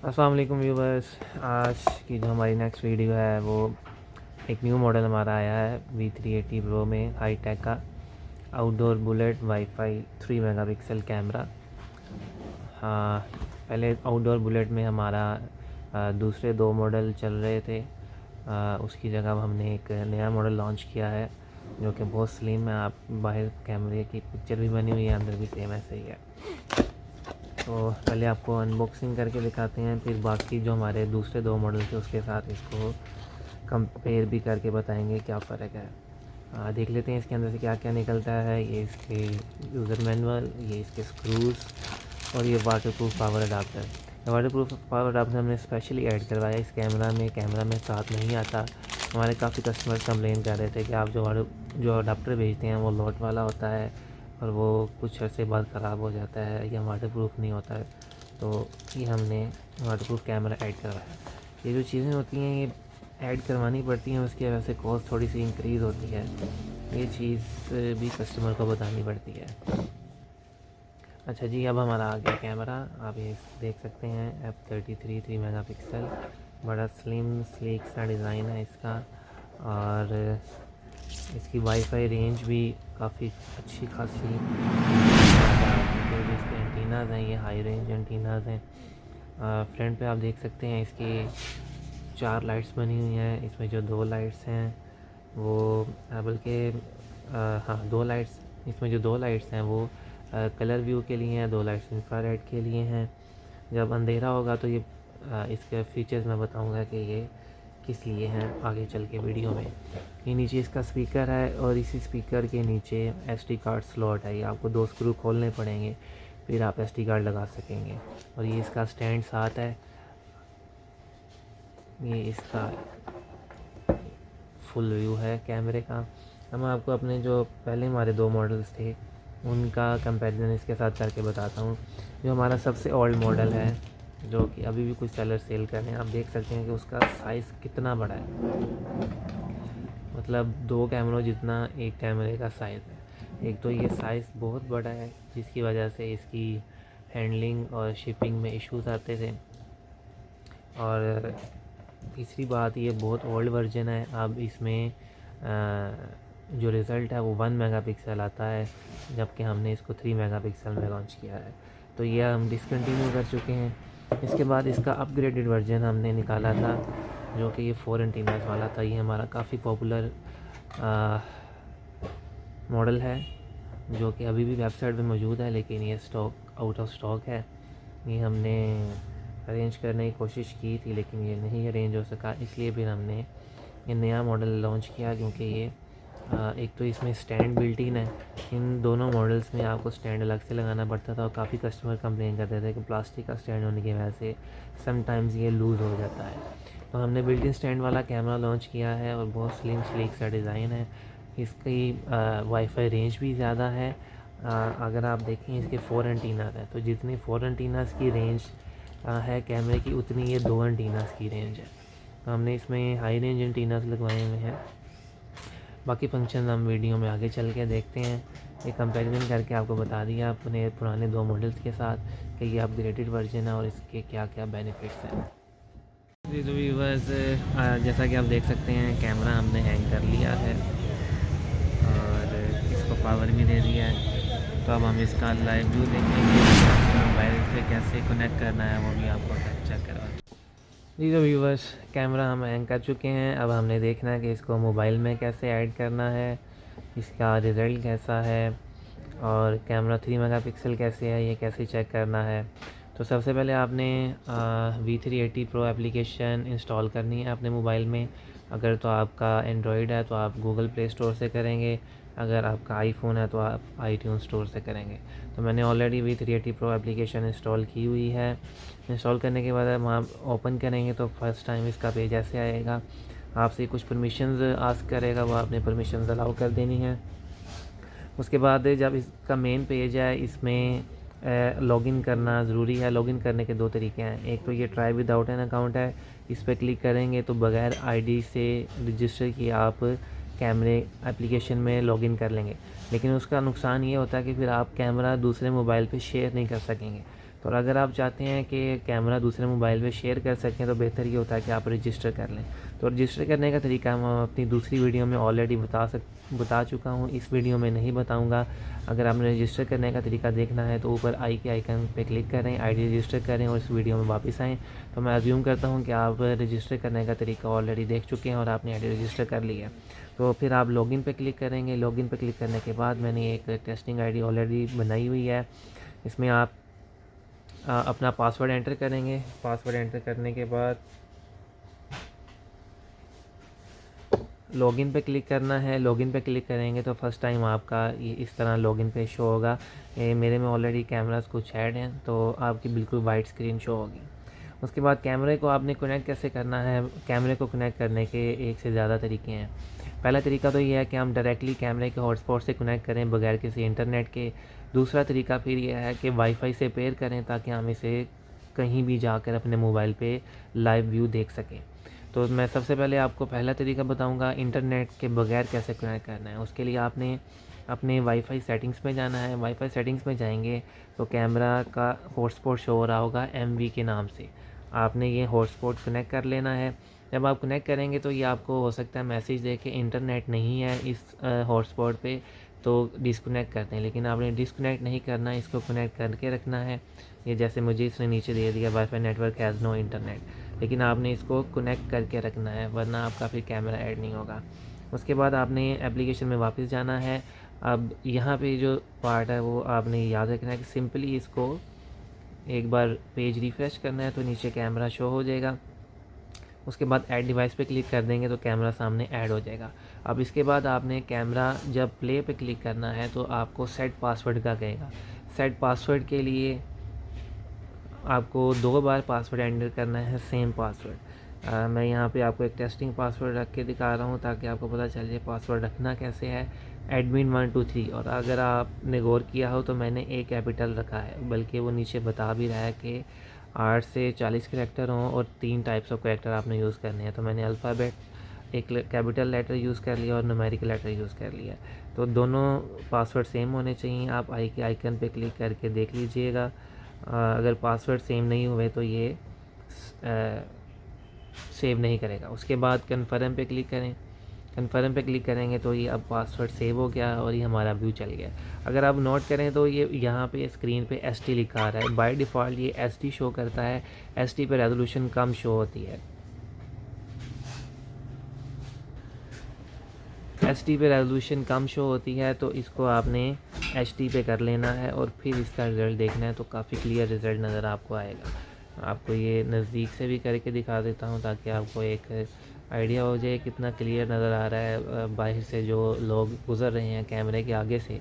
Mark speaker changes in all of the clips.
Speaker 1: अस्सलाम वालेकुम व्यूवर्स। आज की जो हमारी नेक्स्ट वीडियो है वो एक न्यू मॉडल हमारा आया है V380 प्रो में हाई टेक का outdoor bullet wifi 3 megapixel camera. हाँ, पहले आउटडोर बुलेट में हमारा दूसरे दो मॉडल चल रहे थे। उसकी जगह अब हमने एक नया मॉडल लॉन्च किया है जो कि बहुत स्लिम है। आप बाहर कैमरे की पिक्चर भी बनी हुई है, अंदर भी सेम ऐसे ही है। तो पहले आपको अनबॉक्सिंग करके दिखाते हैं, फिर बाकी जो हमारे दूसरे दो मॉडल थे उसके साथ इसको कंपेयर भी करके बताएंगे क्या फ़र्क है। देख लेते हैं इसके अंदर से क्या क्या निकलता है। ये इसके यूज़र मैनुअल, ये इसके स्क्रूज़ और ये waterproof power adapter. Waterproof power adapter हमने स्पेशली ऐड करवाया इस कैमरा में साथ नहीं आता। हमारे काफ़ी कस्टमर कंप्लेन कर रहे थे कि आप जो अडाप्टर भेजते हैं वो लॉट वाला होता है और वो कुछ अरसे बाद ख़राब हो जाता है या वाटरप्रूफ नहीं होता है। तो ये हमने वाटरप्रूफ कैमरा ऐड करवाया। ये जो चीज़ें होती हैं ये ऐड करवानी पड़ती हैं, उसकी वजह से कॉस्ट थोड़ी सी इंक्रीज़ होती है। ये चीज़ भी कस्टमर को बतानी पड़ती है। अच्छा जी, अब हमारा आ गया कैमरा। आप ये देख सकते हैं F33 3 मेगापिक्सल, बड़ा स्लिम स्लीक सा डिज़ाइन है इसका। और इसकी वाईफाई रेंज भी काफ़ी अच्छी खासी। जो इसके एंटीनाज हैं ये हाई रेंज एंटीनाज हैं। फ्रंट पे आप देख सकते हैं इसकी 4 लाइट्स बनी हुई हैं। इसमें जो 2 लाइट्स हैं वो बल्कि हाँ 2 लाइट्स, इसमें जो 2 लाइट्स हैं वो कलर व्यू के लिए हैं, 2 लाइट्स इंफ्रारेड के लिए हैं। जब अंधेरा होगा तो ये इसके फीचर्स मैं बताऊंगा कि ये किस लिए हैं आगे चल के वीडियो में। ये नीचे इसका स्पीकर है और इसी स्पीकर के नीचे SD कार्ड स्लॉट है। ये आपको 2 स्क्रू खोलने पड़ेंगे फिर आप SD कार्ड लगा सकेंगे। और ये इसका स्टैंड साथ है। ये इसका फुल व्यू है कैमरे का। अब मैं आपको अपने जो पहले हमारे 2 मॉडल्स थे उनका कंपैरिजन इसके साथ करके बताता हूँ। जो हमारा सबसे ओल्ड मॉडल है जो कि अभी भी कुछ सेलर सेल कर रहे हैं, आप देख सकते हैं कि उसका साइज़ कितना बड़ा है। मतलब 2 कैमरों जितना एक कैमरे का साइज़ है। एक तो ये साइज़ बहुत बड़ा है जिसकी वजह से इसकी हैंडलिंग और शिपिंग में इश्यूज आते थे। और तीसरी बात, ये बहुत ओल्ड वर्जन है। अब इसमें जो रिज़ल्ट है वो 1 मेगापिक्सल आता है, जबकि हमने इसको 3 मेगापिक्सल में लॉन्च किया है। तो ये हम डिसकंटिन्यू कर चुके हैं। इसके बाद इसका अपग्रेडेड वर्जन हमने निकाला था जो कि ये 4 एंटीनास वाला था। ये हमारा काफ़ी पॉपुलर मॉडल है जो कि अभी भी वेबसाइट पे मौजूद है, लेकिन ये आउट ऑफ स्टॉक है। ये हमने अरेंज करने की कोशिश की थी लेकिन ये नहीं अरेंज हो सका, इसलिए फिर हमने ये नया मॉडल लॉन्च किया। क्योंकि ये एक तो इसमें स्टैंड बिल्ट इन है। इन दोनों मॉडल्स में आपको स्टैंड अलग से लगाना पड़ता था और काफ़ी कस्टमर कंप्लेन करते थे कि प्लास्टिक का स्टैंड होने की वजह से समटाइम्स ये लूज़ हो जाता है। तो हमने बिल्ट इन स्टैंड वाला कैमरा लॉन्च किया है और बहुत स्लिम स्लीक सा डिज़ाइन है। इसकी वाईफाई रेंज भी ज़्यादा है। अगर आप देखें इसके 4 एंटीनास हैं, तो जितनी 4 एंटीनास की रेंज है कैमरे की उतनी ये 2 एंटीनास की रेंज है। तो हमने इसमें हाई रेंज एंटीनास लगवाए हुए हैं। बाकी फंक्शन हम वीडियो में आगे चल के देखते हैं। ये कंपैरिजन करके आपको बता दिया अपने पुराने 2 मॉडल्स के साथ कि ये अपग्रेडेड वर्जन है और इसके क्या क्या बेनिफिट्स हैं। जी तो व्यूवर्स, जैसा कि आप देख सकते हैं कैमरा हमने हैंग कर लिया है और इसको पावर भी दे दिया है। तो अब हम इसका लाइव व्यू देखेंगे, मोबाइल पे कैसे कनेक्ट करना है वो भी आपको चेक करवा। जी तो व्यूवर्स, कैमरा हम हैंग कर चुके हैं। अब हमने देखना है कि इसको मोबाइल में कैसे ऐड करना है, इसका रिज़ल्ट कैसा है और कैमरा 3 मेगापिक्सल कैसे है ये कैसे चेक करना है। तो सबसे पहले आपने V380 प्रो एप्लीकेशन इंस्टॉल करनी है अपने मोबाइल में। अगर तो आपका एंड्रॉयड है तो आप गूगल प्ले स्टोर से करेंगे, अगर आपका आईफोन है तो आप iTunes स्टोर से करेंगे। तो मैंने already V380 pro application install की हुई है। इंस्टॉल करने के बाद हम आप ओपन करेंगे तो फर्स्ट टाइम इसका पेज ऐसे आएगा। आपसे कुछ परमिशंस आस्क करेगा, वो आपने परमिशंस अलाउ कर देनी है। उसके बाद जब इसका मेन पेज है इसमें लॉगिन करना ज़रूरी है। लॉगिन करने के 2 तरीके हैं। एक तो ये ट्राई विदाउट एन अकाउंट है, इस पर क्लिक करेंगे तो बगैर आईडी से रजिस्टर किए आप कैमरे एप्लीकेशन में लॉगिन कर लेंगे। लेकिन उसका नुकसान ये होता है कि फिर आप कैमरा दूसरे मोबाइल पे शेयर नहीं कर सकेंगे। तो अगर आप चाहते हैं कि कैमरा दूसरे मोबाइल पे शेयर कर सकें तो बेहतर ये होता है कि आप रजिस्टर कर लें। तो रजिस्टर करने का तरीका मैं अपनी दूसरी वीडियो में ऑलरेडी बता चुका हूँ, इस वीडियो में नहीं बताऊँगा। अगर आपने रजिस्टर करने का तरीका देखना है तो ऊपर आई के आइकन पे क्लिक करें, आईडी रजिस्टर करें और इस वीडियो में वापस आएँ। तो मैं अज्यूम करता हूँ कि आप रजिस्टर करने का तरीका ऑलरेडी देख चुके हैं और आपने आईडी रजिस्टर कर लिया है। तो फिर आप लॉगिन पे क्लिक करेंगे। लॉगिन पे क्लिक करने के बाद मैंने एक टेस्टिंग आईडी ऑलरेडी बनाई हुई है। इसमें आप अपना पासवर्ड एंटर करेंगे। पासवर्ड एंटर करने के बाद लॉगिन पे क्लिक करना है। लॉगिन पे क्लिक करेंगे तो फर्स्ट टाइम आपका ये इस तरह लॉगिन पे शो होगा। मेरे में ऑलरेडी कैमरास कुछ ऐड हैं तो आपकी बिल्कुल वाइट स्क्रीन शो होगी। उसके बाद कैमरे को आपने कनेक्ट कैसे करना है। कैमरे को कनेक्ट करने के एक से ज़्यादा तरीके हैं। पहला तरीका तो ये है कि हम डायरेक्टली कैमरे के हॉटस्पॉट से कनेक्ट करें बगैर किसी इंटरनेट के। दूसरा तरीका फिर यह है कि वाईफाई से पेयर करें ताकि हम इसे कहीं भी जाकर अपने मोबाइल पे लाइव व्यू देख सकें। तो मैं सबसे पहले आपको पहला तरीका बताऊंगा इंटरनेट के बगैर कैसे कनेक्ट करना है। उसके लिए आपने अपने वाईफाई सेटिंग्स में जाना है। वाईफाई सेटिंग्स में जाएंगे तो कैमरा का हॉटस्पॉट शो हो रहा होगा MV के नाम से। आपने ये हॉटस्पॉट कनेक्ट कर लेना है। जब आप कनेक्ट करेंगे तो ये आपको हो सकता है मैसेज दे के इंटरनेट नहीं है इस हॉटस्पॉट पे तो डिस्कनेक्ट करते हैं, लेकिन आपने डिस्कनेक्ट नहीं करना, इसको कनेक्ट करके रखना है। ये जैसे मुझे इसने नीचे दे दिया wifi network has no internet, लेकिन आपने इसको कनेक्ट करके रखना है वरना आपका फिर कैमरा ऐड नहीं होगा। उसके बाद आपने एप्लीकेशन में वापस जाना है। अब यहाँ पे जो पार्ट है वो आपने याद रखना है कि सिंपली इसको एक बार पेज रिफ़्रेश करना है तो नीचे कैमरा शो हो जाएगा। उसके बाद ऐड डिवाइस पे क्लिक कर देंगे तो कैमरा सामने ऐड हो जाएगा। अब इसके बाद आपने कैमरा जब प्ले पे क्लिक करना है तो आपको सेट पासवर्ड का कहेगा। सेट पासवर्ड के लिए आपको 2 बार पासवर्ड एंटर करना है, सेम पासवर्ड। मैं यहाँ पे आपको एक टेस्टिंग पासवर्ड रख के दिखा रहा हूँ ताकि आपको पता चल जाए पासवर्ड रखना कैसे है। एडमिन 123 और अगर आपने गौर किया हो तो मैंने A कैपिटल रखा है, बल्कि वो नीचे बता भी रहा है कि 8 से 40 करैक्टर हों और 3 टाइप्स ऑफ करैक्टर आपने यूज़ करने हैं। तो मैंने अल्फ़ाबेट एक कैपिटल लेटर यूज़ कर लिया और न्यूमेरिकल लेटर यूज़ कर लिया। तो दोनों पासवर्ड सेम होने चाहिए। आप आई के आइकन पे क्लिक करके देख लीजिएगा। अगर पासवर्ड सेम नहीं हुए तो ये सेव नहीं करेगा। उसके बाद कन्फर्म पे क्लिक करें। कन्फर्म पे क्लिक करेंगे तो ये अब पासवर्ड सेव हो गया और ये हमारा व्यू चल गया। अगर आप नोट करें तो ये यहाँ पे स्क्रीन पे SD लिखा आ रहा है। बाय डिफ़ॉल्ट ये SD शो करता है। SD पे रेजोल्यूशन कम शो होती है। SD पे रेजोल्यूशन कम शो होती है तो इसको आपने HD पे कर लेना है और फिर इसका रिज़ल्ट देखना है तो काफ़ी क्लियर रिज़ल्ट नज़र आपको आएगा। आपको ये नज़दीक से भी करके दिखा देता हूँ ताकि आपको एक आइडिया हो जाए कितना क्लियर नज़र आ रहा है। बाहर से जो लोग गुज़र रहे हैं कैमरे के आगे से,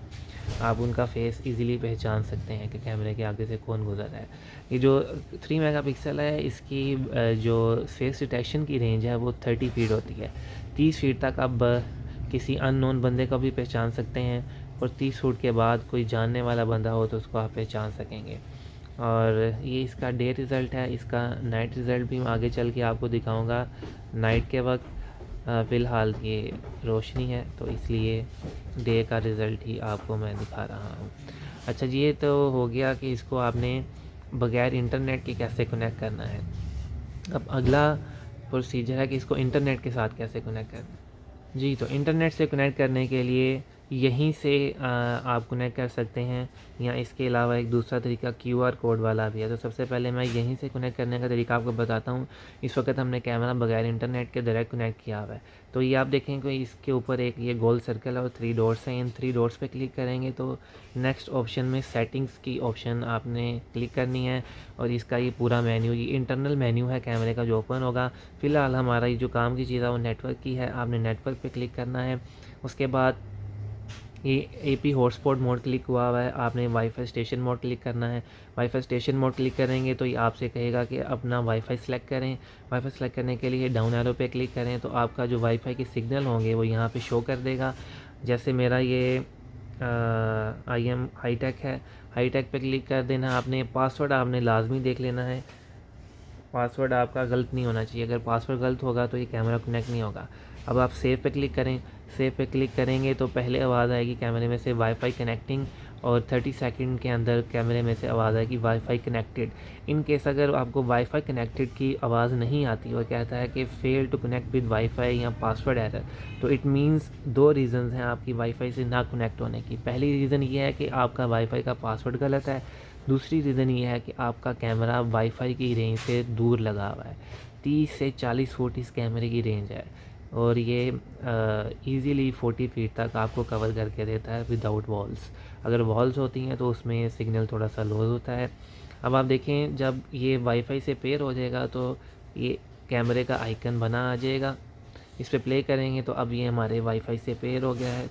Speaker 1: आप उनका फेस इजीली पहचान सकते हैं कि कैमरे के आगे से कौन गुज़र रहा है। ये जो 3 मेगापिक्सल है इसकी जो फेस डिटेक्शन की रेंज है वो 30 फीट होती है। 30 फीट तक आप किसी अननोन बंदे को भी पहचान सकते हैं और 30 फुट के बाद कोई जानने वाला बंदा हो तो उसको आप पहचान सकेंगे। और ये इसका डे रिज़ल्ट है। इसका नाइट रिज़ल्ट भी मैं आगे चल के आपको दिखाऊंगा। नाइट के वक्त फ़िलहाल ये रोशनी है तो इसलिए डे का रिज़ल्ट ही आपको मैं दिखा रहा हूँ। अच्छा जी, ये तो हो गया कि इसको आपने बग़ैर इंटरनेट के कैसे कनेक्ट करना है। अब अगला प्रोसीजर है कि इसको इंटरनेट के साथ कैसे कनेक्ट करना है। जी, तो इंटरनेट से कनेक्ट करने के लिए यहीं से आप कनेक्ट कर सकते हैं, या इसके अलावा एक दूसरा तरीका QR कोड वाला भी है। तो सबसे पहले मैं यहीं से कनेक्ट करने का तरीका आपको बताता हूँ। इस वक्त हमने कैमरा बगैर इंटरनेट के डायरेक्ट कनेक्ट किया हुआ है। तो ये आप देखें कि इसके ऊपर एक ये गोल सर्कल है और 3 डॉट्स हैं। इन 3 डॉट्स पे क्लिक करेंगे तो नेक्स्ट ऑप्शन में सेटिंग्स की ऑप्शन आपने क्लिक करनी है और इसका ये पूरा मेन्यू, ये इंटरनल मेन्यू है कैमरे का जो ओपन होगा। फ़िलहाल हमारा ये जो काम की चीज़ है वो नेटवर्क की है। आपने नेटवर्क पे क्लिक करना है। उसके बाद ये AP हॉटस्पॉट मोड क्लिक हुआ है, आपने वाईफाई स्टेशन मोड क्लिक करना है। वाईफाई स्टेशन मोड क्लिक करेंगे तो ये आपसे कहेगा कि अपना वाईफाई सेलेक्ट करें। वाईफाई सेलेक्ट करने के लिए डाउन एरो पे क्लिक करें तो आपका जो वाईफाई के सिग्नल होंगे वो यहाँ पे शो कर देगा। जैसे मेरा ये IM हाईटेक है, हाईटेक पे क्लिक कर देना। आपने पासवर्ड आपने लाजमी देख लेना है, पासवर्ड आपका गलत नहीं होना चाहिए। अगर पासवर्ड गलत होगा तो ये कैमरा कनेक्ट नहीं होगा। अब आप सेव पे क्लिक करें। सेव पे क्लिक करेंगे तो पहले आवाज़ आएगी कैमरे में से वाईफाई कनेक्टिंग, और 30 सेकंड के अंदर कैमरे में से आवाज़ आएगी वाईफाई कनेक्टेड। इन केस अगर आपको वाईफाई कनेक्टेड की आवाज़ नहीं आती और कहता है कि fail to connect with wifi या पासवर्ड एरर, तो इट मींस 2 रीज़न्स हैं आपकी वाईफाई से ना कनेक्ट होने की। पहली रीज़न ये है कि आपका वाईफाई का पासवर्ड गलत है, दूसरी रीज़न ये है कि आपका कैमरा वाईफाई की रेंज से दूर लगा हुआ है। 30 से 40 फुट इस कैमरे की रेंज है और ये इजीली 40 फीट तक आपको कवर करके देता है विदाउट वॉल्स। अगर वॉल्स होती हैं तो उसमें सिग्नल थोड़ा सा लॉस होता है। अब आप देखें जब ये वाईफाई से पेयर हो जाएगा तो ये कैमरे का आइकन बना आ जाएगा, इस पर प्ले करेंगे तो अब ये हमारे वाईफाई से पेयर हो गया है।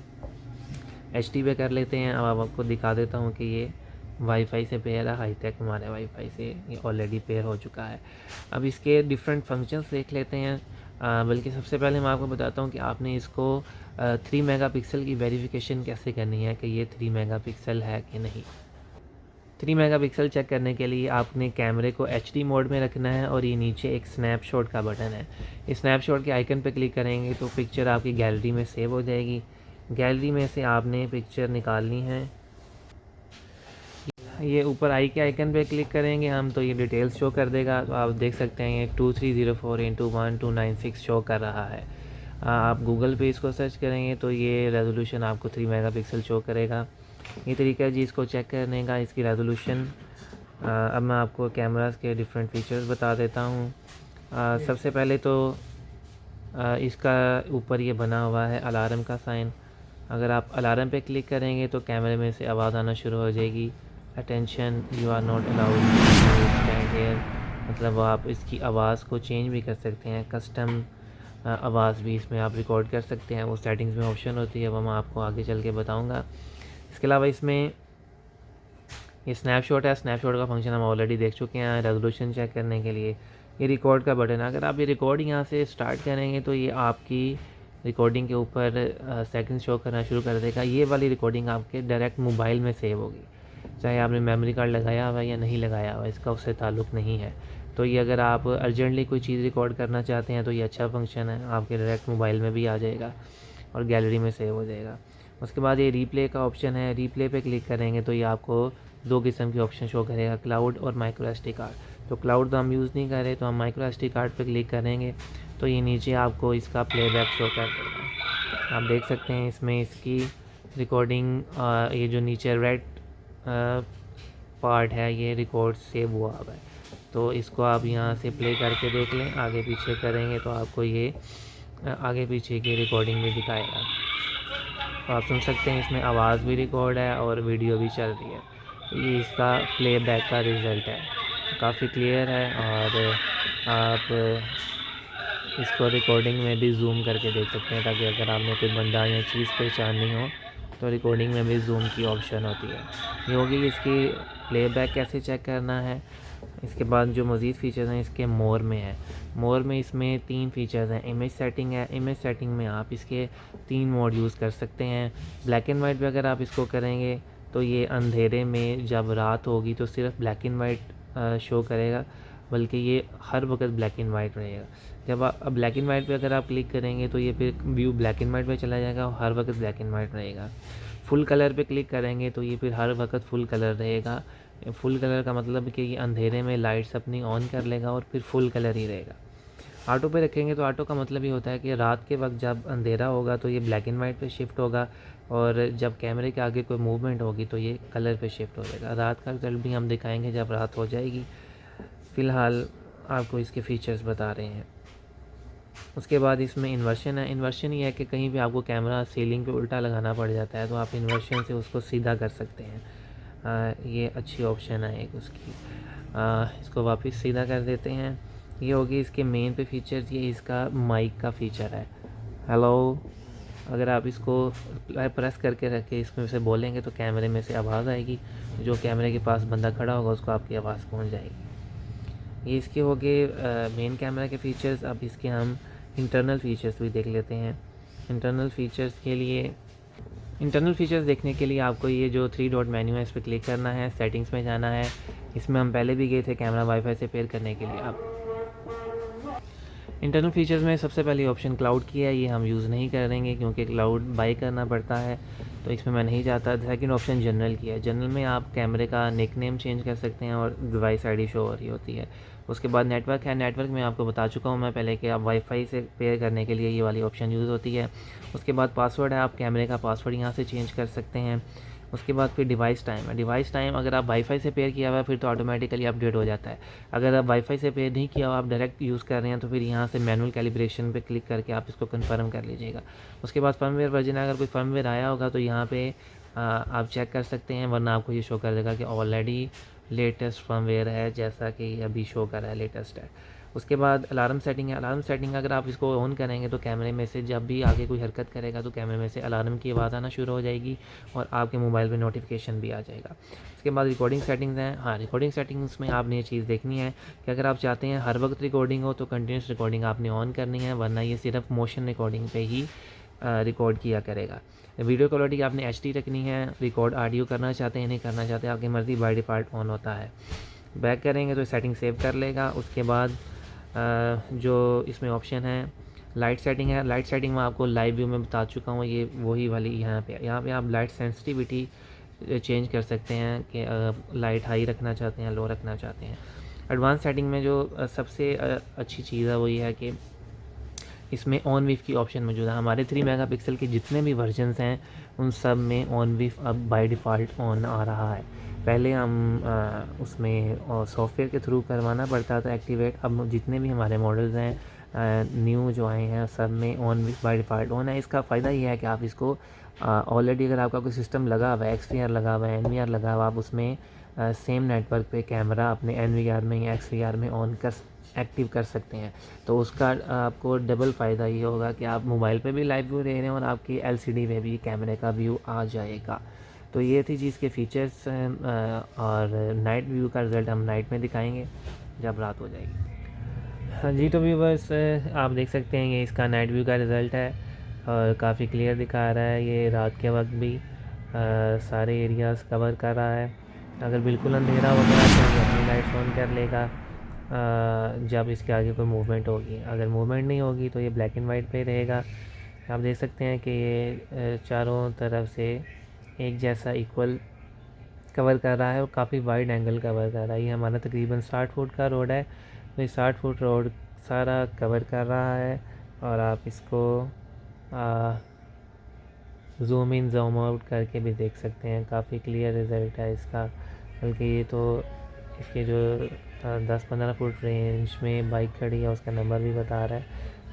Speaker 1: HD पे कर लेते हैं। अब आपको दिखा देता हूँ कि ये वाईफाई से पेयर है, हाईटेक हमारे वाईफाई से ये ऑलरेडी पेयर हो चुका है। अब इसके डिफरेंट फंक्शंस देख लेते हैं। बल्कि सबसे पहले मैं आपको बताता हूँ कि आपने इसको 3 मेगापिक्सल की वेरिफिकेशन कैसे करनी है कि ये 3 मेगापिक्सल है कि नहीं। 3 मेगापिक्सल चेक करने के लिए आपने कैमरे को HD मोड में रखना है और ये नीचे एक स्नैपशॉट का बटन है। इस स्नैपशॉट के आइकन पर क्लिक करेंगे तो पिक्चर आपकी गैलरी में सेव हो जाएगी। गैलरी में से आपने पिक्चर निकालनी है। ये ऊपर आई के आइकन पे क्लिक करेंगे हम तो ये डिटेल्स शो कर देगा। तो आप देख सकते हैं ये 2304x1296 शो कर रहा है। आप गूगल पे इसको सर्च करेंगे तो ये रेजोल्यूशन आपको 3 मेगापिक्सल शो करेगा। ये तरीका है जी इसको चेक करने का, इसकी रेजोल्यूशन। अब मैं आपको कैमरास के डिफरेंट फीचर्स बता देता हूँ। सबसे पहले तो इसका ऊपर ये बना हुआ है अलार्म का साइन। अगर आप अलार्म पे क्लिक करेंगे तो कैमरे में से आवाज़ आना शुरू हो जाएगी। Attention, you are not allowed stand here, मतलब आप इसकी आवाज़ को चेंज भी कर सकते हैं। कस्टम आवाज़ भी इसमें आप रिकॉर्ड कर सकते हैं, वो सेटिंग्स में ऑप्शन होती है, वो मैं आपको आगे चल के बताऊँगा। इसके अलावा इसमें ये स्नैपशॉट है, स्नैपशॉट का फंक्शन हम ऑलरेडी देख चुके हैं। रेजोल्यूशन चेक करने के लिए ये रिकॉर्ड का बटन है। अगर आप ये रिकॉर्ड यहाँ से स्टार्ट करेंगे तो ये आपकी रिकॉर्डिंग के ऊपर सेकंड शो करना शुरू कर देगा। ये वाली रिकॉर्डिंग आपके डायरेक्ट मोबाइल में सेव होगी, चाहे आपने मेमोरी कार्ड लगाया हुआ है या नहीं लगाया हुआ, इसका उससे ताल्लुक़ नहीं है। तो ये अगर आप अर्जेंटली कोई चीज़ रिकॉर्ड करना चाहते हैं तो ये अच्छा फंक्शन है, आपके डायरेक्ट मोबाइल में भी आ जाएगा और गैलरी में सेव हो जाएगा। उसके बाद ये रीप्ले का ऑप्शन है, रीप्ले पे क्लिक करेंगे तो ये आपको 2 किस्म के ऑप्शन शो करेगा, क्लाउड और माइक्रो SD कार्ड। तो क्लाउड तो हम यूज़ नहीं कर रहे, तो हम माइक्रो SD कार्ड पे क्लिक करेंगे तो ये नीचे आपको इसका प्लेबैक शो कर देगा। आप देख सकते हैं इसमें इसकी रिकॉर्डिंग, ये जो नीचे रेड पार्ट है ये रिकॉर्ड सेव हुआ हुआ है। तो इसको आप यहाँ से प्ले करके देख लें, आगे पीछे करेंगे तो आपको ये आगे पीछे की रिकॉर्डिंग भी दिखाएगा। तो आप सुन सकते हैं इसमें आवाज़ भी रिकॉर्ड है और वीडियो भी चल रही है। ये इसका प्लेबैक का रिज़ल्ट है, काफ़ी क्लियर है। और आप इसको रिकॉर्डिंग में भी जूम करके देख सकते हैं, ताकि अगर आपने कोई बंदा या चीज़ पहचाननी हो तो रिकॉर्डिंग में भी जूम की ऑप्शन होती है। ये होगी इसकी प्लेबैक कैसे चेक करना है। इसके बाद जो मज़ीद फ़ीचर्स हैं इसके मोर में है। मोर में इसमें 3 फ़ीचर्स हैं। इमेज सेटिंग है, इमेज सेटिंग में आप इसके 3 मोड यूज़ कर सकते हैं। ब्लैक एंड वाइट पे अगर आप इसको करेंगे तो ये अंधेरे में जब रात होगी तो सिर्फ ब्लैक एंड वाइट शो करेगा, बल्कि ये हर वक्त ब्लैक एंड वाइट रहेगा। जब आप ब्लैक एंड वाइट पे अगर आप क्लिक करेंगे तो ये फिर व्यू ब्लैक एंड वाइट पे चला जाएगा और हर वक्त ब्लैक एंड वाइट रहेगा। फुल कलर पे क्लिक करेंगे तो ये फिर हर वक्त फुल कलर रहेगा। फुल कलर का मतलब कि ये अंधेरे में लाइट्स अपनी ऑन कर लेगा और फिर फुल कलर ही रहेगा। ऑटो पे रखेंगे तो ऑटो का मतलब ये होता है कि रात के वक्त जब अंधेरा होगा तो ये ब्लैक एंड वाइट पे शिफ्ट होगा, और जब कैमरे के आगे कोई मूवमेंट होगी तो ये कलर पे शिफ्ट हो जाएगा। रात का रिजल्ट भी हम दिखाएंगे जब रात हो जाएगी। फ़िलहाल आपको इसके फ़ीचर्स बता रहे हैं। उसके बाद इसमें इन्वर्शन है। इन्वर्शन ये है कि कहीं भी आपको कैमरा सीलिंग पे उल्टा लगाना पड़ जाता है तो आप इन्वर्शन से उसको सीधा कर सकते हैं। ये अच्छी ऑप्शन है एक उसकी। इसको वापस सीधा कर देते हैं। ये होगी इसके मेन पे फीचर्स। ये इसका माइक का फ़ीचर है, हेलो। अगर आप इसको प्रेस करके रखे इसमें से बोलेंगे तो कैमरे में से आवाज़ आएगी, जो कैमरे के पास बंदा खड़ा होगा उसको आपकी आवाज़ पहुंच जाएगी। ये इसके हो गए मेन कैमरा के फ़ीचर्स। अब इसके हम इंटरनल फ़ीचर्स भी देख लेते हैं। इंटरनल फ़ीचर्स देखने के लिए आपको ये जो 3 डॉट मेन्यू है इस पर क्लिक करना है, सेटिंग्स में जाना है। इसमें हम पहले भी गए थे कैमरा वाईफाई से पेयर करने के लिए। अब इंटरनल फीचर्स में सबसे पहली ऑप्शन क्लाउड की है, ये हम यूज़ नहीं करेंगे क्योंकि क्लाउड बाई करना पड़ता है, तो इसमें मैं नहीं चाहता। सेकंड ऑप्शन जनरल की है। जनरल में आप कैमरे का निक नेम चेंज कर सकते हैं और डिवाइस आईडी शो हो रही होती है। उसके बाद नेटवर्क है। नेटवर्क में आपको बता चुका हूँ मैं पहले कि आप वाईफाई से पेयर करने के लिए ये वाली ऑप्शन यूज़ होती है। उसके बाद पासवर्ड है, आप कैमरे का पासवर्ड यहाँ से चेंज कर सकते हैं। उसके बाद फिर डिवाइस टाइम है। डिवाइस टाइम अगर आप वाईफाई से पेयर किया हुआ है फिर तो ऑटोमेटिकली अपडेट हो जाता है। अगर आप वाईफाई से पेयर नहीं किया हुआ, आप डायरेक्ट यूज़ कर रहे हैं, तो फिर यहाँ से मैनुअल कैलिब्रेशन पे क्लिक करके आप इसको कंफर्म कर लीजिएगा। उसके बाद फर्मवेयर वर्जन, अगर कोई फर्मवेयर आया होगा तो यहाँ पे आप चेक कर सकते हैं, वरना आपको ये शो कर देगा कि ऑलरेडी लेटेस्ट फर्मवेयर है, जैसा कि अभी शो कर रहा है लेटेस्ट है। उसके बाद अलार्म सेटिंग है। अलार्म सेटिंग अगर आप इसको ऑन करेंगे तो कैमरे में से जब भी आगे कोई हरकत करेगा तो कैमरे में से अलार्म की आवाज़ आना शुरू हो जाएगी और आपके मोबाइल पे नोटिफिकेशन भी आ जाएगा। उसके बाद रिकॉर्डिंग सेटिंग्स हैं। हाँ, रिकॉर्डिंग सेटिंग्स में आपने ये चीज़ देखनी है कि अगर आप चाहते हैं हर वक्त रिकॉर्डिंग हो तो कंटिन्यूस रिकॉर्डिंग आपने ऑन करनी है, वरना ये सिर्फ मोशन रिकॉर्डिंग पे ही रिकॉर्ड किया करेगा। वीडियो क्वालिटी आपने HD रखनी है। रिकॉर्ड ऑडियो करना चाहते हैं नहीं करना चाहते, आपकी मर्ज़ी, बाय डिफ़ॉल्ट ऑन होता है। बैक करेंगे तो सेटिंग सेव कर लेगा। उसके बाद जो इसमें ऑप्शन है लाइट सेटिंग है। लाइट सेटिंग में आपको लाइव व्यू में बता चुका हूँ, ये वही वाली यहाँ पे आप लाइट सेंसिटिविटी चेंज कर सकते हैं कि लाइट हाई रखना चाहते हैं, लो रखना चाहते हैं। एडवांस सेटिंग में जो सबसे अच्छी चीज़ है वो ये है कि इसमें ऑन विफ की ऑप्शन मौजूद है। हमारे 3 मेगापिक्सल के जितने भी वर्जन्स हैं उन सब में ऑन विफ अब बाय डिफ़ॉल्ट ऑन आ रहा है। पहले हम उसमें सॉफ्टवेयर के थ्रू करवाना पड़ता था एक्टिवेट। अब जितने भी हमारे मॉडल्स हैं न्यू जो आए हैं सब में ऑन विफ बाय डिफ़ॉल्ट ऑन है। इसका फ़ायदा ये है कि आप इसको ऑलरेडी अगर आपका कोई सिस्टम लगा हुआ है, XVR लगा हुआ है, NVR लगा हुआ है, आप उसमें सेम नेटवर्क पे कैमरा अपने NVR में या XVR में ऑन कर एक्टिव कर सकते हैं। तो उसका आपको डबल फ़ायदा ये होगा कि आप मोबाइल पे भी लाइव व्यू ले रहे हैं और आपकी LCD में भी कैमरे का व्यू आ जाएगा। तो ये थी चीज़ के फ़ीचर्स और नाइट व्यू का रिज़ल्ट हम नाइट में दिखाएंगे जब रात हो जाएगी। हाँ जी, तो व्यूअर्स आप देख सकते हैं ये इसका नाइट व्यू का रिज़ल्ट है और काफ़ी क्लियर दिखा रहा है। ये रात के वक्त भी सारे एरियाज़ कवर कर रहा है। अगर बिल्कुल अंधेरा होगा तो ये अपनी लाइट्स ऑन कर लेगा जब इसके आगे कोई मूवमेंट होगी। अगर मूवमेंट नहीं होगी तो ये ब्लैक एंड वाइट पे रहेगा। आप देख सकते हैं कि ये चारों तरफ से एक जैसा इक्वल कवर कर रहा है और काफ़ी वाइड एंगल कवर कर रहा है। ये हमारा तकरीबन 60 फुट का रोड है, तो ये 60 फुट रोड सारा कवर कर रहा है। और आप इसको जूम इन जूम आउट करके भी देख सकते हैं, काफ़ी क्लियर रिज़ल्ट है इसका। बल्कि ये तो इसके जो 10-15 फुट रेंज में बाइक खड़ी है उसका नंबर भी बता रहा है,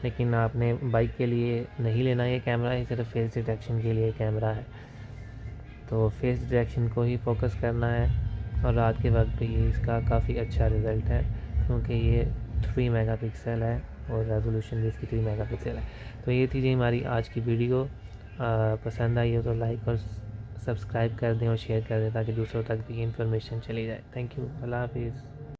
Speaker 1: लेकिन आपने बाइक के लिए नहीं लेना ये कैमरा, ये सिर्फ फेस डिटेक्शन के लिए कैमरा है। तो फेस डिटेक्शन को ही फोकस करना है और रात के वक्त भी ये इसका काफ़ी अच्छा रिज़ल्ट है क्योंकि ये 3 मेगापिक्सल है और रेजोल्यूशन भी इसकी 3 मेगापिक्सल है। तो ये थी जी हमारी आज की वीडियो। पसंद आई हो तो लाइक और सब्सक्राइब कर दें और शेयर कर दें ताकि दूसरों तक भी इन्फॉर्मेशन चली जाए। Thank you. अल्लाह हाफिज़।